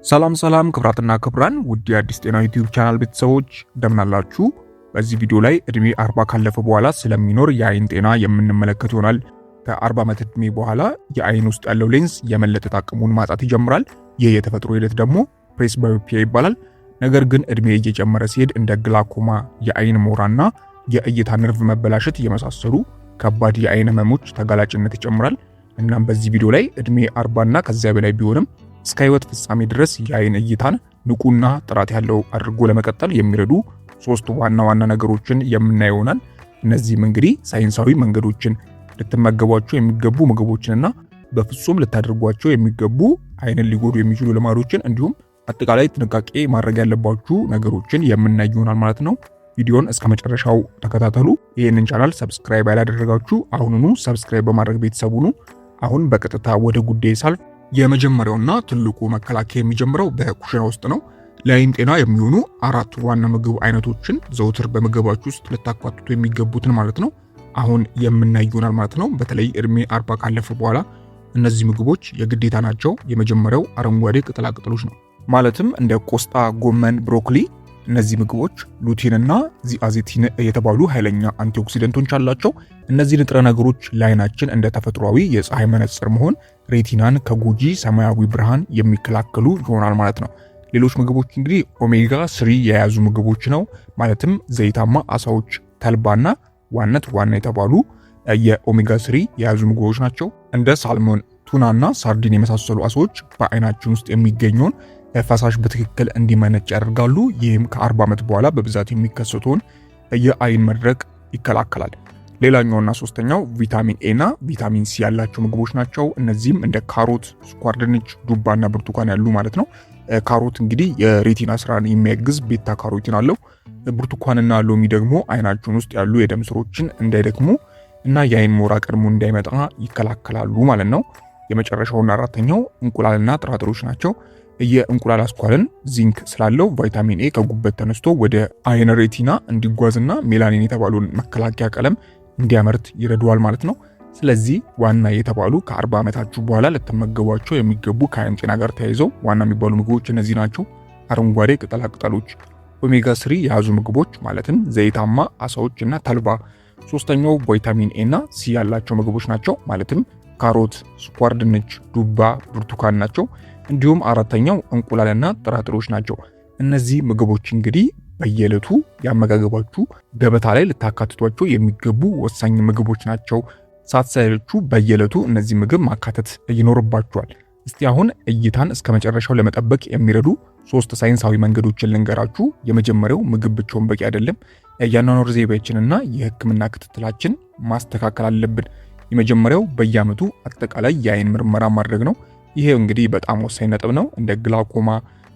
ሰላም ክብራትና ክብራን ውድ የአዲስ ጤና ዩቲዩብ ቻናል ቤተሰቦች እንደምን አላችሁ? በዚህ ቪዲዮ ላይ እድሜ 40 ካለፈ በኋላ ስለሚኖር የአይን ጤና የምንመለከት ይሆናል። ከ40 ዓመት እድሜ በኋላ የአይን ውስጥ ያለው ሌንስ የመለጠጥ አቅሙን ማጣት ይጀምራል። ይህ የተፈጥሮ ሂደት ደግሞ ፕሬስባዮፒያ ይባላል። ነገር ግን እድሜ እየጨመረ ሲሄድ እንደ ግላኮማ፣ የአይን ሞራና የእይታ ነርቭ መበላሸት የመሳሰሉ ከባድ የአይን ህመሞች ተጋላጭነት ይጨምራል። እናም በዚህ ቪዲዮ ላይ እድሜ 40 እና ከዚያ በላይ ቢሆንም እስከ ህይወት ፍጻሜ ድረስ የአይን እይታን ንቁና ጥራት ያለው አድርጎ ለመቀጠል የሚረዱ ሶስት ዋና ነገሮችን የምናየው ይሆናል። እነዚህም እንግዲህ ሳይንሳዊ መንገዶችን፣ ልትመገቧቸው የሚገቡ ምግቦችንና በፍጹም ልታደርጓቸው የሚገቡ አይንን ሊጎዱ የሚችሉ ልማዶችን እንዲሁም አጠቃላይ ጥንቃቄ ማድረግ ያለባችሁ ነገሮችን የምናይ ይሆናል ማለት ነው። ቪዲዮን እስከ መጨረሻው ተከታተሉ። ይህንን ቻናል ሰብስክራይብ ያላደረጋችሁ አሁኑኑ ሰብስክራይብ በማድረግ ቤተሰብ ሁኑ። አሁን በቀጥታ ወደ ጉዳይ ሳልፍ የመጀመሪያውና ትልቁ መከላከያ የሚጀምረው በኩሽና ውስጥ ነው። ለአይን ጤና የሚሆኑ 4 ዋና ምግብ አይነቶችን ዘውትር በምግባችሁ ውስጥ ልታካትቱ የሚገቡትን ማለት ነው አሁን የምናይ ይሆናል ማለት ነው። በተለይ እድሜ 40 ካለፈ በኋላ እነዚህ ምግቦች የግዴታ ናቸው። የመጀመሪያው አረንጓዴ ቅጠላቅጠሎች ነው። ማለትም እንደ ቆስጣ፣ ጎመን፣ ብሮኮሊ። እነዚህ ምግቦች ሉቲንና ዚአዜቲን የተባሉ ኃይለኛ አንቲኦክሲደንቶች አላቸው። እነዚህ ንጥረ ነገሮች ለአይናችን እንደ ተፈጥሯዊ የፀሐይ መነጽር መሆን ሬቲናን ከጎጂ ሰማያዊ ብርሃን የሚከላከሉ ይሆናል ማለት ነው። ሌሎች ምግቦች እንግዲህ ኦሜጋ 3 የያዙ ምግቦች ነው። ማለትም ዘይታማ አሳዎች፣ ተልባና ዋና የተባሉ የኦሜጋ 3 የያዙ ምግቦች ናቸው። እንደ ሳልሞን፣ ቱናና ሳርዲን የመሳሰሉ አሳዎች በአይናችን ውስጥ የሚገኘውን ፈሳሽ በትክክል እንዲመነጭ ያደርጋሉ። ይህም ከ40 ዓመት በኋላ በብዛት የሚከሰተውን የአይን መድረቅ ይከላከላል። ሌላኛውና ሶስተኛው ቪታሚን ኤ እና ቪታሚን ሲ ያላቸው ምግቦች ናቸው። እነዚህም እንደ ካሮት፣ ስኳር ድንች፣ ዱባና ብርቱካን ያሉ ማለት ነው። ካሮት እንግዲህ የሬቲና ስራን የሚያግዝ ቤታ ካሮቲን አለው። ብርቱካንና ሎሚ ደግሞ አይናችን ውስጥ ያሉ የደም ስሮችን እንዳይደክሙ እና የአይን ሞራ ቀድሞ እንዳይመጣ ይከላከላሉ ማለት ነው። የመጨረሻውና አራተኛው እንቁላልና ጥራጥሬዎች ናቸው። የእንቁላል አስኳልን ዚንክ ስላለው ቫይታሚን ኤ ከጉበት ተነስቶ ወደ አይን ሬቲና እንዲጓዝና ሜላኒን የተባለውን መከላከያ ቀለም እንዲያመርት ይረዳዋል ማለት ነው። ስለዚህ ዋና የተባሉ ከ40 ዓመታችሁ በኋላ ልትመገቧቸው የሚገቡ ከአይን ጤና ጋር ተያይዘው ዋና የሚባሉ ምግቦች እነዚህ ናቸው። አረንጓዴ ቅጠላቅጠሎች፣ ኦሜጋ 3 የያዙ ምግቦች ማለትም ዘይታማ አሳዎች እና ተልባ። ሶስተኛው ቫይታሚን ኤ እና ሲ ያላቸው ምግቦች ናቸው። ማለትም ካሮት፣ ስኳር ድንች፣ ዱባ፣ ብርቱካን ናቸው። እንዲሁም አራተኛው እንቁላልና ጥራጥሬዎች ናቸው። እነዚህ ምግቦች እንግዲህ በየዕለቱ ያመጋገባችሁ ገበታ ላይ ልታካትቷቸው የሚገቡ ወሳኝ ምግቦች ናቸው። ሳትሰለቹ በየዕለቱ እነዚህ ምግብ ማካተት ይኖርባችኋል። እስቲ አሁን እይታን እስከ መጨረሻው ለመጠበቅ የሚረዱ 3 ሳይንሳዊ መንገዶችን ልንገራችሁ። የመጀመሪያው ምግብ ብቻውን በቂ አይደለም። የአኗኗር ዘይቤያችንና የሕክምና ክትትላችን ማስተካከል አለብን። የመጀመሪያው በየዓመቱ አጠቃላይ የአይን ምርመራ ማድረግ ነው። ይሄ እንግዲህ በጣም ወሳኝ ነጥብ ነው። እንደ ግላኮማ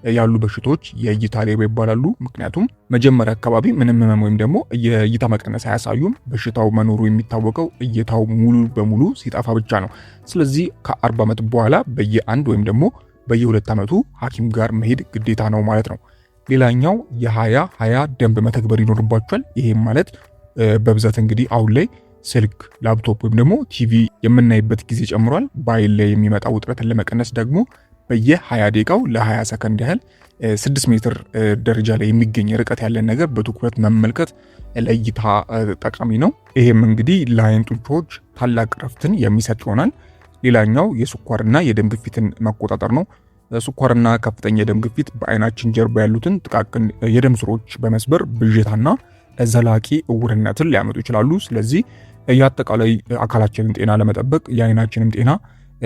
ያሉ በሽታዎች የእይታ ሌባ ይባላሉ። ምክንያቱም መጀመሪያ አካባቢ ምንም ህመም ወይም ደግሞ የእይታ መቀነስ አያሳዩም። በሽታው መኖሩ የሚታወቀው እይታው ሙሉ በሙሉ ሲጠፋ ብቻ ነው። ስለዚህ ከ40 ዓመት በኋላ በየ1 ወይም ደግሞ በየ2 ዓመቱ ሐኪም ጋር መሄድ ግዴታ ነው ማለት ነው። ሌላኛው የ20/20 ደንብ መተግበር ይኖርባቸዋል። ይሄም ማለት በብዛት እንግዲህ አሁን ላይ ስልክ፣ ላፕቶፕ ወይም ደግሞ ቲቪ የምናይበት ጊዜ ጨምሯል። በአይን ላይ የሚመጣ ውጥረትን ለመቀነስ ደግሞ በየ20 ደቂቃው ለ20 ሰከንድ ያህል 6 ሜትር ደረጃ ላይ የሚገኝ ርቀት ያለን ነገር በትኩረት መመልከት ለእይታ ጠቃሚ ነው። ይሄም እንግዲህ ለአይን ጡንቻዎች ታላቅ እረፍትን የሚሰጥ ይሆናል። ሌላኛው የስኳርና የደም ግፊትን መቆጣጠር ነው። ስኳርና ከፍተኛ የደም ግፊት በአይናችን ጀርባ ያሉትን ጥቃቅን የደም ስሮች በመስበር ብዥታና ዘላቂ እውርነትን ሊያመጡ ይችላሉ። ስለዚህ የአጠቃላይ አካላችንን ጤና ለመጠበቅ የአይናችንን ጤና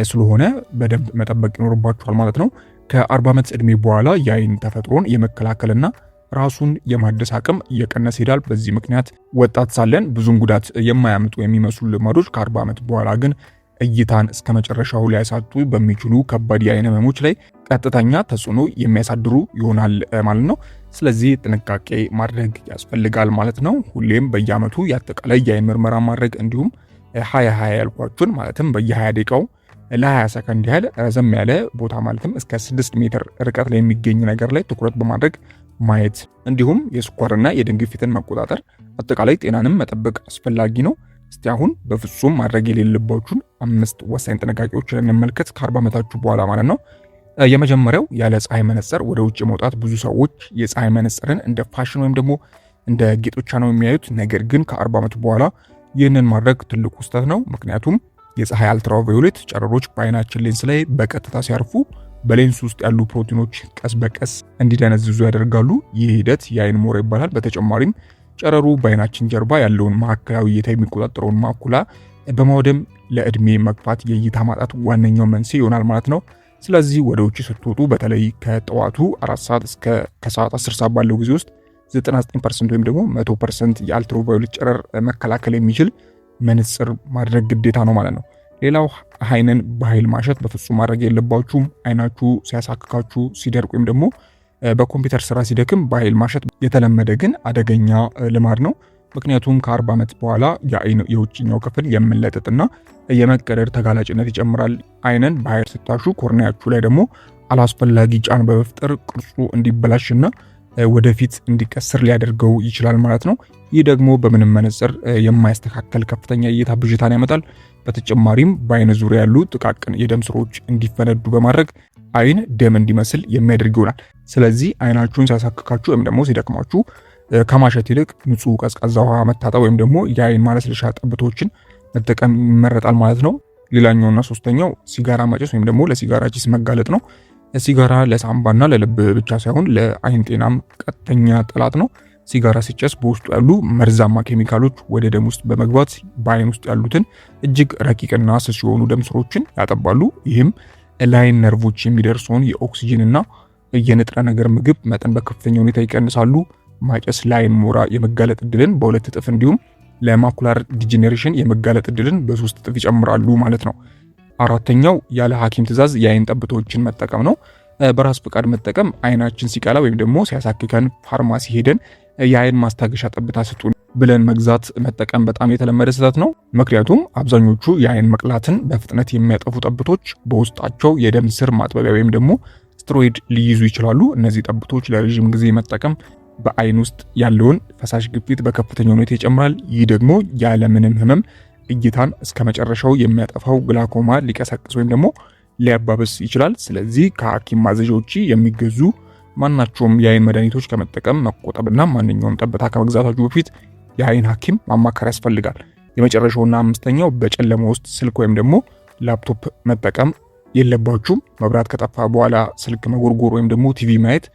ስለሆነ በደንብ መጠበቅ ይኖርባችኋል ማለት ነው። ከ40 ዓመት ዕድሜ በኋላ የአይን ተፈጥሮን የመከላከልና ራሱን የማደስ አቅም እየቀነሰ ይሄዳል። በዚህ ምክንያት ወጣት ሳለን ብዙም ጉዳት የማያመጡ የሚመስሉ ልማዶች ከ40 ዓመት በኋላ ግን እይታን እስከ መጨረሻው ሊያሳጡ በሚችሉ ከባድ የአይን ህመሞች ላይ ቀጥተኛ ተጽዕኖ የሚያሳድሩ ይሆናል ማለት ነው። ስለዚህ ጥንቃቄ ማድረግ ያስፈልጋል ማለት ነው። ሁሌም በየዓመቱ የአጠቃላይ የአይን ምርመራ ማድረግ እንዲሁም 20/20 ያልኳችሁን ማለትም በየ20 ደቂቃው ለ20 ሰከንድ ያህል ረዘም ያለ ቦታ ማለትም እስከ 6 ሜትር ርቀት ላይ የሚገኝ ነገር ላይ ትኩረት በማድረግ ማየት እንዲሁም የስኳርና የደም ግፊትን መቆጣጠር አጠቃላይ ጤናንም መጠበቅ አስፈላጊ ነው። እስቲ አሁን በፍጹም ማድረግ የሌለባችሁን 5 ወሳኝ ጥንቃቄዎችን እንመልከት ከ40 ዓመታችሁ በኋላ ማለት ነው። የመጀመሪያው ያለ ፀሐይ መነጽር ወደ ውጭ መውጣት። ብዙ ሰዎች የፀሐይ መነጽርን እንደ ፋሽን ወይም ደግሞ እንደ ጌጦቻ ነው የሚያዩት። ነገር ግን ከ40 ዓመት በኋላ ይህንን ማድረግ ትልቁ ስህተት ነው። ምክንያቱም የፀሐይ አልትራቫዮሌት ጨረሮች በአይናችን ሌንስ ላይ በቀጥታ ሲያርፉ በሌንስ ውስጥ ያሉ ፕሮቲኖች ቀስ በቀስ እንዲደነዝዙ ያደርጋሉ። ይህ ሂደት የአይን ሞራ ይባላል። በተጨማሪም ጨረሩ በአይናችን ጀርባ ያለውን ማዕከላዊ እይታ የሚቆጣጠረውን ማኩላ በማውደም ለእድሜ መግፋት የእይታ ማጣት ዋነኛው መንስኤ ይሆናል ማለት ነው። ስለዚህ ወደ ውጭ ስትወጡ በተለይ ከጠዋቱ 4 ሰዓት እስከ ከሰዓት 10 ሰዓት ባለው ጊዜ ውስጥ 99% ወይም ደግሞ 100% የአልትራቫዮሌት ጨረር መከላከል የሚችል መነጽር ማድረግ ግዴታ ነው ማለት ነው። ሌላው አይንን በኃይል ማሸት በፍጹም ማድረግ የለባችሁም። አይናችሁ ሲያሳክካችሁ፣ ሲደርቅ ወይም ደግሞ በኮምፒውተር ስራ ሲደክም በኃይል ማሸት የተለመደ ግን አደገኛ ልማድ ነው። ምክንያቱም ከ40 ዓመት በኋላ የአይን የውጭኛው ክፍል የመለጠጥና የመቀደድ ተጋላጭነት ይጨምራል። አይንን በኃይል ስታሹ ኮርኒያችሁ ላይ ደግሞ አላስፈላጊ ጫና በመፍጠር ቅርጹ እንዲበላሽና ወደፊት እንዲቀስር ሊያደርገው ይችላል ማለት ነው። ይህ ደግሞ በምንም መነጽር የማይስተካከል ከፍተኛ እይታ ብዥታን ያመጣል። በተጨማሪም በአይን ዙሪያ ያሉ ጥቃቅን የደም ስሮች እንዲፈነዱ በማድረግ አይን ደም እንዲመስል የሚያደርግ ይሆናል። ስለዚህ አይናችሁን ሲያሳክካችሁ ወይም ደግሞ ሲደክማችሁ ከማሸት ይልቅ ንጹህ ቀዝቃዛ ውሃ መታጠብ ወይም ደግሞ የአይን ማለስለሻ ጠብቶችን መጠቀም ይመረጣል ማለት ነው። ሌላኛውና ሶስተኛው ሲጋራ ማጨስ ወይም ደግሞ ለሲጋራ ጭስ መጋለጥ ነው። ሲጋራ ለሳምባና ለልብ ብቻ ሳይሆን ለአይን ጤናም ቀጥተኛ ጠላት ነው። ሲጋራ ሲጨስ በውስጡ ያሉ መርዛማ ኬሚካሎች ወደ ደም ውስጥ በመግባት በአይን ውስጥ ያሉትን እጅግ ረቂቅና ስስ የሆኑ ደም ስሮችን ያጠባሉ። ይህም ለአይን ነርቮች የሚደርሰውን የኦክሲጅንና የንጥረ ነገር ምግብ መጠን በከፍተኛ ሁኔታ ይቀንሳሉ። ማጨስ ለአይን ሞራ የመጋለጥ እድልን በ2 እጥፍ እንዲሁም ለማኩላር ዲጀኔሬሽን የመጋለጥ እድልን በ3 እጥፍ ይጨምራሉ ማለት ነው። አራተኛው ያለ ሐኪም ትዕዛዝ የአይን ጠብቶችን መጠቀም ነው። በራስ ፈቃድ መጠቀም አይናችን ሲቀላ ወይም ደግሞ ሲያሳክከን ፋርማሲ ሄደን የአይን ማስታገሻ ጠብታ ስጡን ብለን መግዛት መጠቀም በጣም የተለመደ ስህተት ነው። ምክንያቱም አብዛኞቹ የአይን መቅላትን በፍጥነት የሚያጠፉ ጠብቶች በውስጣቸው የደም ስር ማጥበቢያ ወይም ደግሞ ስትሮይድ ሊይዙ ይችላሉ። እነዚህ ጠብቶች ለረዥም ጊዜ መጠቀም በአይን ውስጥ ያለውን ፈሳሽ ግፊት በከፍተኛ ሁኔታ ይጨምራል። ይህ ደግሞ ያለምንም ህመም እይታን እስከ መጨረሻው የሚያጠፋው ግላኮማ ሊቀሰቅስ ወይም ደግሞ ሊያባብስ ይችላል። ስለዚህ ከሐኪም ማዘዣ ውጪ የሚገዙ ማናቸውም የአይን መድኃኒቶች ከመጠቀም መቆጠብና ማንኛውም ጠብታ ከመግዛታችሁ በፊት የአይን ሐኪም ማማከር ያስፈልጋል። የመጨረሻውና አምስተኛው በጨለማ ውስጥ ስልክ ወይም ደግሞ ላፕቶፕ መጠቀም የለባችሁም። መብራት ከጠፋ በኋላ ስልክ መጎርጎር ወይም ደግሞ ቲቪ ማየት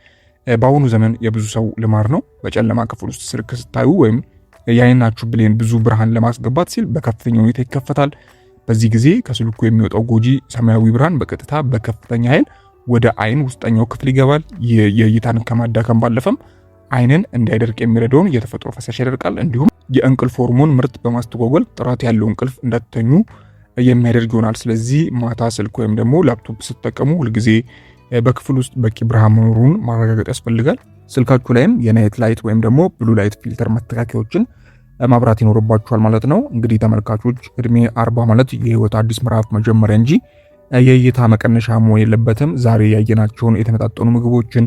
በአሁኑ ዘመን የብዙ ሰው ልማድ ነው። በጨለማ ክፍል ውስጥ ስልክ ስታዩ ወይም የአይናችሁ ብሌን ብዙ ብርሃን ለማስገባት ሲል በከፍተኛ ሁኔታ ይከፈታል። በዚህ ጊዜ ከስልኩ የሚወጣው ጎጂ ሰማያዊ ብርሃን በቀጥታ በከፍተኛ ኃይል ወደ አይን ውስጠኛው ክፍል ይገባል። የእይታን ከማዳከም ባለፈም አይንን እንዳይደርቅ የሚረዳውን የተፈጥሮ ፈሳሽ ያደርቃል። እንዲሁም የእንቅልፍ ሆርሞን ምርት በማስተጓጎል ጥራት ያለው እንቅልፍ እንዳትተኙ የሚያደርግ ይሆናል። ስለዚህ ማታ ስልክ ወይም ደግሞ ላፕቶፕ ስትጠቀሙ ሁልጊዜ በክፍል ውስጥ በቂ ብርሃን መኖሩን ማረጋገጥ ያስፈልጋል። ስልካችሁ ላይም የናይት ላይት ወይም ደግሞ ብሉ ላይት ፊልተር መስተካከያዎችን ማብራት ይኖርባችኋል ማለት ነው። እንግዲህ ተመልካቾች እድሜ 40 ማለት የህይወት አዲስ ምዕራፍ መጀመሪያ እንጂ የእይታ መቀነሻ መሆን የለበትም። ዛሬ ያየናቸውን የተመጣጠኑ ምግቦችን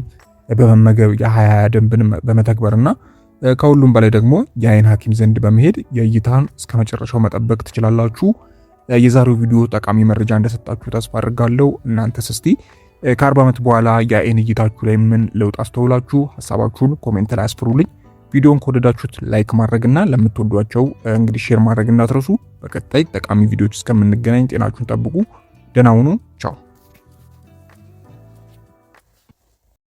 በመመገብ የ20 ደንብን በመተግበርና ከሁሉም በላይ ደግሞ የአይን ሐኪም ዘንድ በመሄድ የእይታን እስከ መጨረሻው መጠበቅ ትችላላችሁ። የዛሬው ቪዲዮ ጠቃሚ መረጃ እንደሰጣችሁ ተስፋ አድርጋለሁ። እናንተስ እስቲ ከ40 ዓመት በኋላ የአይን እይታችሁ ላይ ምን ለውጥ አስተውላችሁ? ሐሳባችሁን ኮሜንት ላይ አስፍሩልኝ። ቪዲዮን ከወደዳችሁት ላይክ ማድረግና ለምትወዷቸው እንግዲህ ሼር ማድረግ እንዳትረሱ። በቀጣይ ጠቃሚ ቪዲዮዎች እስከምንገናኝ ጤናችሁን ጠብቁ። ደህና ሁኑ። ቻው።